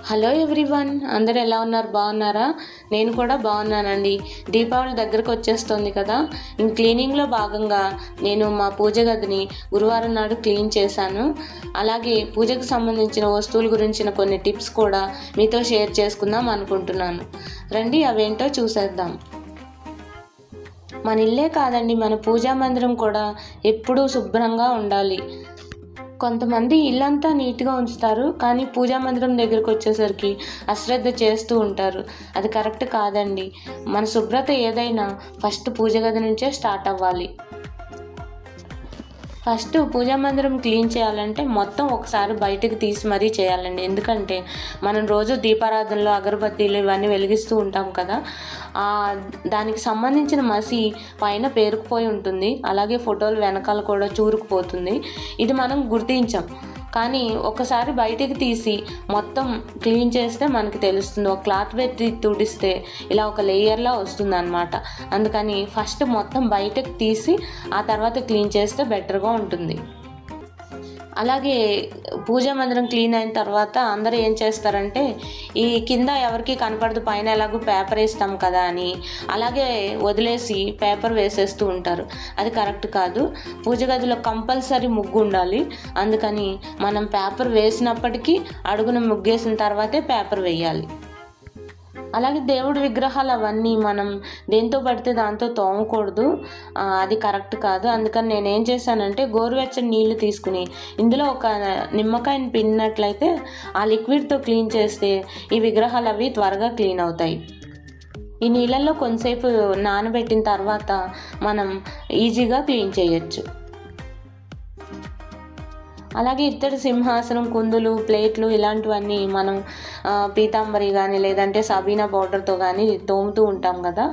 Hello everyone, అందరు ఎలా ఉన్నారు? బాగున్నారా? నేను కూడా బాగున్నానండి. దీపావళి దగ్గరకు వచ్చేస్తుంది కదా. క్లీనింగ్లో భాగంగా నేను మా పూజ గదిని గురువారం నాడు క్లీన్ చేశాను. అలాగే పూజకు సంబంధించిన వస్తువుల గురించిన కొన్ని టిప్స్ కూడా మీతో షేర్ చేసుకుందాం అనుకుంటున్నాను. రండి, అవేంటో చూసేద్దాం. మన ఇల్లే కాదండి, మన పూజా మందిరం కూడా ఎప్పుడూ శుభ్రంగా ఉండాలి. కొంతమంది ఇల్లంతా నీట్గా ఉంచుతారు, కానీ పూజా మందిరం దగ్గరికి వచ్చేసరికి అశ్రద్ధ చేస్తూ ఉంటారు. అది కరెక్ట్ కాదండి. మన శుభ్రత ఏదైనా ఫస్ట్ పూజ గది నుంచే స్టార్ట్ అవ్వాలి. ఫస్ట్ పూజా మందిరం క్లీన్ చేయాలంటే మొత్తం ఒకసారి బయటకు తీసి మరీ చేయాలండి. ఎందుకంటే మనం రోజు దీపారాధనలో అగరబత్తీలు ఇవన్నీ వెలిగిస్తూ ఉంటాం కదా, దానికి సంబంధించిన మసి పైన పేరుకుపోయి ఉంటుంది. అలాగే ఫోటోలు వెనకాల కూడా చూరుకుపోతుంది. ఇది మనం గుర్తించాం, కానీ ఒకసారి బయటికి తీసి మొత్తం క్లీన్ చేస్తే మనకి తెలుస్తుంది. ఒక క్లాత్ పెట్టి తుడిస్తే ఇలా ఒక లేయర్లా వస్తుంది అన్నమాట. అందుకని ఫస్ట్ మొత్తం బయటకు తీసి ఆ తర్వాత క్లీన్ చేస్తే బెటర్గా ఉంటుంది. అలాగే పూజా మందిరం క్లీన్ అయిన తర్వాత అందరూ ఏం చేస్తారంటే, ఈ కింద ఎవరికి కనపడదు, పైన ఎలాగో పేపర్ వేస్తాం కదా అని అలాగే వదిలేసి పేపర్ వేసేస్తూ ఉంటారు. అది కరెక్ట్ కాదు. పూజ గదిలో కంపల్సరీ ముగ్గు ఉండాలి. అందుకని మనం పేపర్ వేసినప్పటికీ అడుగున ముగ్గేసిన తర్వాతే పేపర్ వేయాలి. అలాగే దేవుడి విగ్రహాలు అవన్నీ మనం దేంతో పడితే దాంతో తోమకూడదు. అది కరెక్ట్ కాదు. అందుకని నేనేం చేశానంటే, గోరువెచ్చని నీళ్లు తీసుకుని ఇందులో ఒక నిమ్మకాయని పిండినట్లయితే ఆ లిక్విడ్తో క్లీన్ చేస్తే ఈ విగ్రహాలు అవి త్వరగా క్లీన్ అవుతాయి. ఈ నీళ్ళల్లో కొంతసేపు నానబెట్టిన తర్వాత మనం ఈజీగా క్లీన్ చేయొచ్చు. అలాగే ఇత్తడి సింహాసనం, కుందులు, ప్లేట్లు ఇలాంటివన్నీ మనం పీతాంబరి కానీ లేదంటే సబీనా పౌడర్తో కానీ తోముతూ ఉంటాం కదా.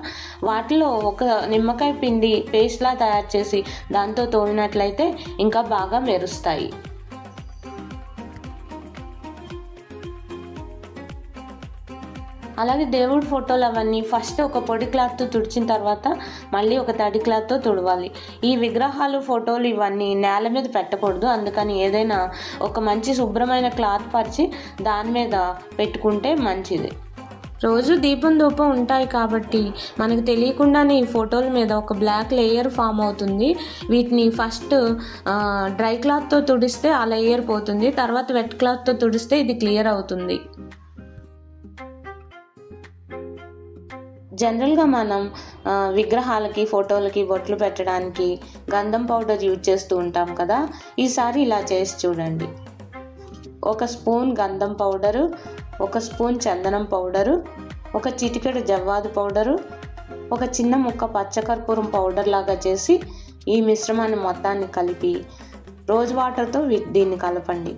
వాటిలో ఒక నిమ్మకాయ పిండి పేస్ట్లా తయారు చేసి దాంతో తోమినట్లయితే ఇంకా బాగా మెరుస్తాయి. అలాగే దేవుడి ఫోటోలు అవన్నీ ఫస్ట్ ఒక పొడి క్లాత్తో తుడిచిన తర్వాత మళ్ళీ ఒక తడి క్లాత్తో తుడవాలి. ఈ విగ్రహాలు, ఫోటోలు ఇవన్నీ నేల మీద పెట్టకూడదు. అందుకని ఏదైనా ఒక మంచి శుభ్రమైన క్లాత్ పరిచి దాని మీద పెట్టుకుంటే మంచిది. రోజు దీపం ధూపం ఉంటాయి కాబట్టి మనకు తెలియకుండానే ఈ ఫోటోల మీద ఒక బ్లాక్ లేయర్ ఫామ్ అవుతుంది. వీటిని ఫస్ట్ డ్రై క్లాత్తో తుడిస్తే ఆ లేయర్ పోతుంది. తర్వాత వెట్ క్లాత్తో తుడిస్తే ఇది క్లియర్ అవుతుంది. జనరల్గా మనం విగ్రహాలకి, ఫోటోలకి బొట్లు పెట్టడానికి గంధం పౌడర్ యూజ్ చేస్తూ ఉంటాం కదా. ఈసారి ఇలా చేసి చూడండి. ఒక స్పూన్ గంధం పౌడరు, ఒక స్పూన్ చందనం పౌడరు, ఒక చిటికెడు జవ్వాదు పౌడరు, ఒక చిన్న ముక్క పచ్చకర్పూరం పౌడర్ లాగా చేసి ఈ మిశ్రమాన్ని మొత్తాన్ని కలిపి రోజ్ వాటర్తో దీన్ని కలపండి.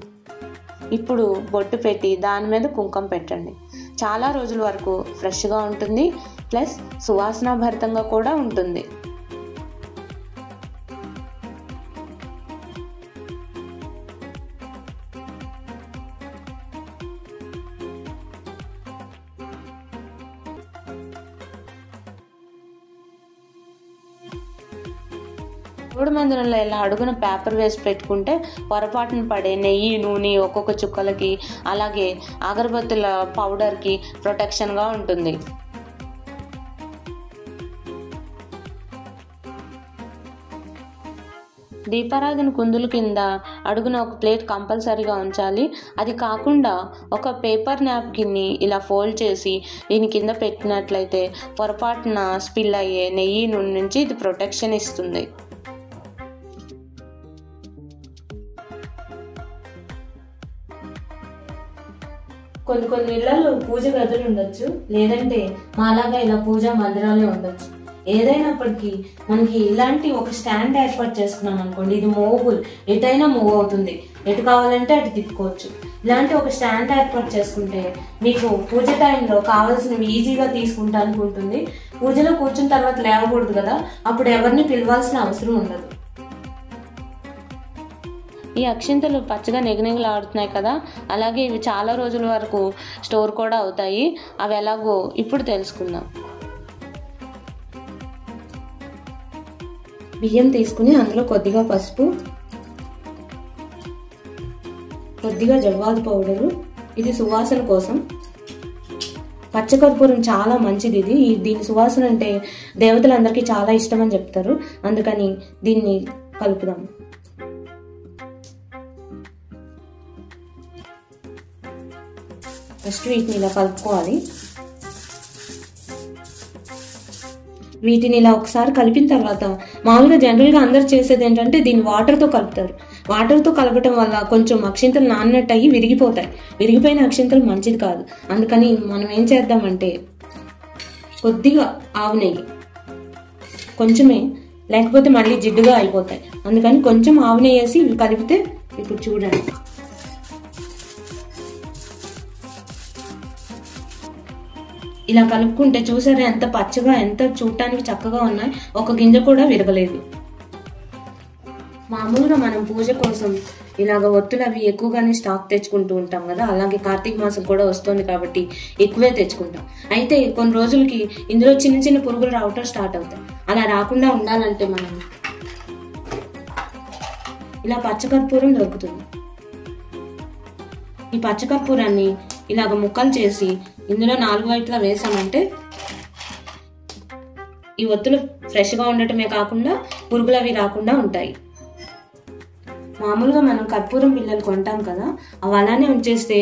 ఇప్పుడు బొట్టు పెట్టి దాని మీద కుంకుమ పెట్టండి. చాలా రోజుల వరకు ఫ్రెష్గా ఉంటుంది, ప్లస్ సువాసనాభరితంగా కూడా ఉంటుంది. దేవుడి మందిరంలో ఇలా అడుగున పేపర్ వేసి పెట్టుకుంటే పొరపాటున పడే నెయ్యి, నూనె ఒక్కొక్క చుక్కలకి అలాగే అగరబత్తుల పౌడర్కి ప్రొటెక్షన్గా ఉంటుంది. దీపారాధన కుందుల కింద అడుగున ఒక ప్లేట్ కంపల్సరీగా ఉంచాలి. అది కాకుండా ఒక పేపర్ నాప్కిన్ని ఇలా ఫోల్డ్ చేసి దీని కింద పెట్టినట్లయితే పొరపాటున స్పిల్ అయ్యే నెయ్యి, నూనె నుంచి ఇది ప్రొటెక్షన్ ఇస్తుంది. కొన్ని ఇళ్లలో పూజ గదులు ఉండొచ్చు, లేదంటే మాలాగా ఇలా పూజా మందిరాలే ఉండొచ్చు. ఏదైనప్పటికీ మనకి ఇలాంటి ఒక స్టాండ్ ఏర్పాటు చేసుకున్నాం అనుకోండి, ఇది మూవబుల్, ఎటైనా మూవ్ అవుతుంది, ఎటు కావాలంటే అటు తిప్పుకోవచ్చు. ఇలాంటి ఒక స్టాండ్ ఏర్పాటు చేసుకుంటే మీకు పూజ టైంలో కావాల్సినవి ఈజీగా తీసుకుంటానికి ఉంటుంది. పూజలో కూర్చున్న తర్వాత లేవకూడదు కదా, అప్పుడు ఎవరిని పిలవాల్సిన అవసరం ఉండదు. ఈ అక్షింతలు పచ్చగా నిగనిగలాడుతున్నాయి కదా, అలాగే ఇవి చాలా రోజుల వరకు స్టోర్ కూడా అవుతాయి. అవి ఎలాగో ఇప్పుడు తెలుసుకుందాం. బియ్యం తీసుకుని అందులో కొద్దిగా పసుపు, కొద్దిగా జవ్వాదు పౌడరు, ఇది సువాసన కోసం. పచ్చకర్పూరం చాలా మంచిది. దీని సువాసన అంటే దేవతలందరికీ చాలా ఇష్టం అని చెప్తారు. అందుకని దీన్ని కలుపుదాం. ఫస్ట్ వీటిని ఇలా కలుపుకోవాలి. వీటిని ఇలా ఒకసారి కలిపిన తర్వాత మామూలుగా జనరల్గా అందరు చేసేది ఏంటంటే దీన్ని వాటర్తో కలుపుతారు. వాటర్తో కలపటం వల్ల కొంచెం అక్షింతలు నాన్నట్టు అయ్యి విరిగిపోతాయి. విరిగిపోయిన అక్షింతలు మంచిది కాదు. అందుకని మనం ఏం చేద్దామంటే కొద్దిగా ఆవు నెయ్యి, కొంచెమే, లేకపోతే మళ్ళీ జిడ్డుగా అయిపోతాయి. అందుకని కొంచెం ఆవు నెయ్యి వేసి కలిపితే ఇప్పుడు చూడండి ఇలా కలుపుకుంటే చూసారా ఎంత పచ్చగా, ఎంత చూడటానికి చక్కగా ఉన్నాయి. ఒక గింజ కూడా విరగలేదు. మామూలుగా మనం పూజ కోసం ఇలాగ ఒత్తులు అవి ఎక్కువగానే స్టాక్ తెచ్చుకుంటూ ఉంటాం కదా. అలాగే కార్తీక మాసం కూడా వస్తుంది కాబట్టి ఎక్కువే తెచ్చుకుంటాం. అయితే కొన్ని రోజులకి ఇందులో చిన్న చిన్న పురుగులు రావటం స్టార్ట్ అవుతాయి. అలా రాకుండా ఉండాలంటే మనం ఇలా పచ్చకర్పూరం దొరుకుతుంది. ఈ పచ్చకర్పూరాన్ని ఇలాగ ముక్కలు చేసి ఇందులో 4 వైపులా వేసామంటే ఈ ఒత్తులు ఫ్రెష్గా ఉండటమే కాకుండా పురుగులు అవి రాకుండా ఉంటాయి. మామూలుగా మనం కర్పూరం బిళ్ళలు కొంటాం కదా, అవి అలానే ఉంచేస్తే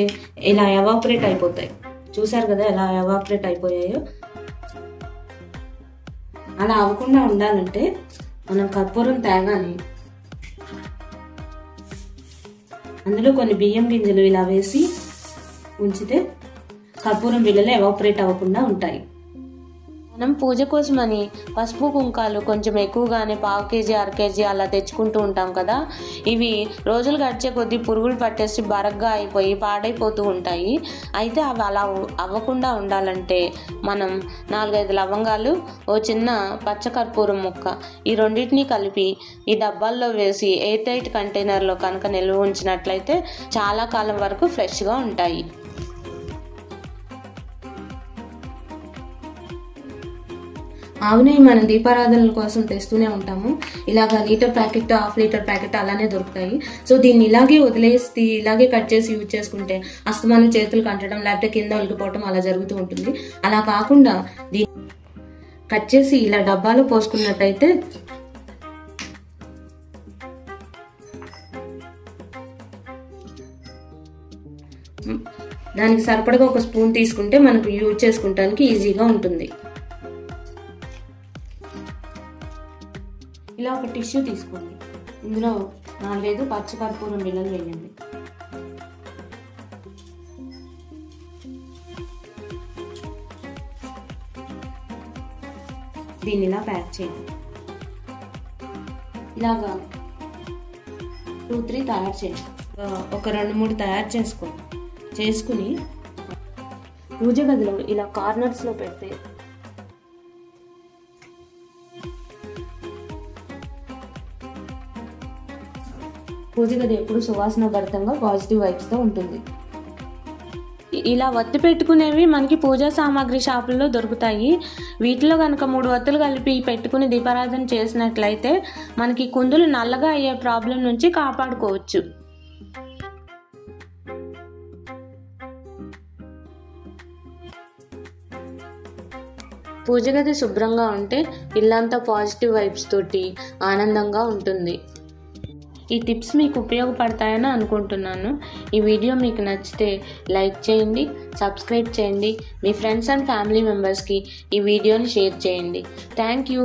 ఇలా ఎవాపరేట్ అయిపోతాయి. చూసారు కదా ఎలా ఎవాపరేట్ అయిపోయాయో. అలా అవ్వకుండా ఉండాలంటే మనం కర్పూరం తేగానే అందులో కొన్ని బియ్యం గింజలు ఇలా వేసి ఉంచితే కర్పూరం బిళ్ళలు ఎవాపరేట్ అవ్వకుండా ఉంటాయి. మనం పూజ కోసమని పసుపు కుంకాలు కొంచెం ఎక్కువగానే 1/2 కేజీ 1/2 కేజీ అలా తెచ్చుకుంటూ ఉంటాం కదా. ఇవి రోజులు గడిచే కొద్దీ పురుగులు పట్టేసి బరగ్గా అయిపోయి పాడైపోతూ ఉంటాయి. అయితే అవి అలా అవ్వకుండా ఉండాలంటే మనం 4-5 లవంగాలు, ఓ చిన్న పచ్చకర్పూరం ముక్క, ఈ రెండింటిని కలిపి ఈ డబ్బాల్లో వేసి ఎయిర్ టైట్ కంటైనర్లో కనుక నిల్వ ఉంచినట్లయితే చాలా కాలం వరకు ఫ్రెష్గా ఉంటాయి. ఆవు నెయ్యి మనం దీపారాధనల కోసం తెస్తూనే ఉంటాము. ఇలాగ లీటర్ ప్యాకెట్, 1/2 లీటర్ ప్యాకెట్ అలానే దొరుకుతాయి. సో దీన్ని ఇలాగే వదిలేసి ఇలాగే కట్ చేసి యూజ్ చేసుకుంటే అస్తమానం చేతులు కంటడం లేకపోతే కింద ఒలికిపోవటం అలా జరుగుతూ ఉంటుంది. అలా కాకుండా దీన్ని కట్ చేసి ఇలా డబ్బాలో పోసుకున్నట్టయితే దానికి సరిపడగా ఒక స్పూన్ తీసుకుంటే మనకు యూజ్ చేసుకుంటానికి ఈజీగా ఉంటుంది. ఇలా ఒక టిష్యూ తీసుకోండి. ఇందులో 4-5 పచ్చకర్పూరం బిళ్ళలు వేయండి. దీన్ని ఇలా ప్యాక్ చేయండి. ఇలాగా 2-3 తయారు చేయండి. ఒక 2-3 తయారు చేసుకుని పూజ గదిలో ఇలా కార్నర్స్లో పెడితే పూజ గది ఎప్పుడు సువాసన భరితంగా పాజిటివ్ వైబ్స్తో ఉంటుంది. ఇలా ఒత్తి పెట్టుకునేవి మనకి పూజా సామాగ్రి షాపుల్లో దొరుకుతాయి. వీటిలో కనుక 3 ఒత్తులు కలిపి పెట్టుకుని దీపారాధన చేసినట్లయితే మనకి కుందులు నల్లగా అయ్యే ప్రాబ్లం నుంచి కాపాడుకోవచ్చు. పూజ గది శుభ్రంగా ఉంటే ఇల్లంతా పాజిటివ్ వైబ్స్ తోటి ఆనందంగా ఉంటుంది. ఈ టిప్స్ మీకు ఉపయోగపడతాయని అనుకుంటున్నాను. ఈ వీడియో మీకు నచ్చితే లైక్ చేయండి, సబ్స్క్రైబ్ చేయండి, మీ ఫ్రెండ్స్ అండ్ ఫ్యామిలీ మెంబర్స్కి ఈ వీడియోని షేర్ చేయండి. Thank you.